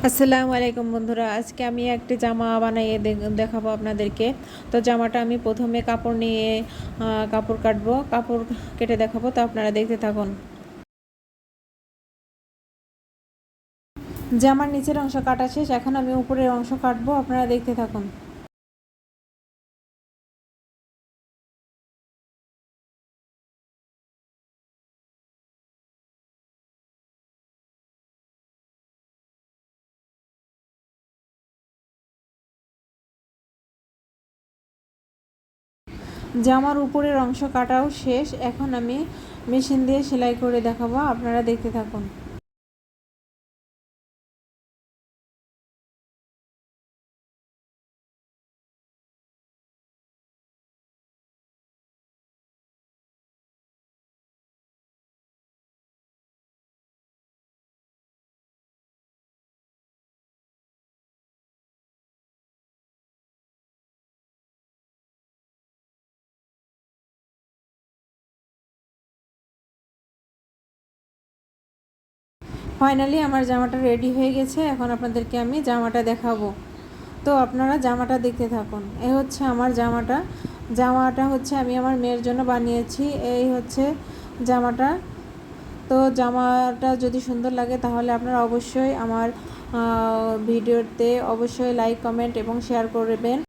আসসালামু আলাইকুম বন্ধুরা, আজকে আমি একটি জামা বানিয়ে দেখাবো আপনাদেরকে। তো জামাটা আমি প্রথমে কাপড় নিয়ে কাপড় কাটবো, কাপড় কেটে দেখাবো। তো আপনারা দেখতে থাকুন। জামার নিচের অংশ কাটা শেষ, এখন আমি উপরের অংশ কাটবো, আপনারা দেখতে থাকুন। জামার উপরের অংশ কাটাও শেষ, এখন আমি মেশিন দিয়ে সেলাই করে দেখাবো, আপনারা দেখতে থাকুন। ফাইনালি আমার জামাটা রেডি হয়ে গেছে, এখন আপনাদেরকে আমি জামাটা দেখাবো। তো আপনারা জামাটা দেখতে থাকুন। এই হচ্ছে আমার জামাটা। জামাটা হচ্ছে আমি আমার মেয়ের জন্য বানিয়েছি। এই হচ্ছে জামাটা। তো জামাটা যদি সুন্দর লাগে তাহলে আপনারা অবশ্যই আমার ভিডিওতে অবশ্যই লাইক, কমেন্ট এবং শেয়ার করবেন।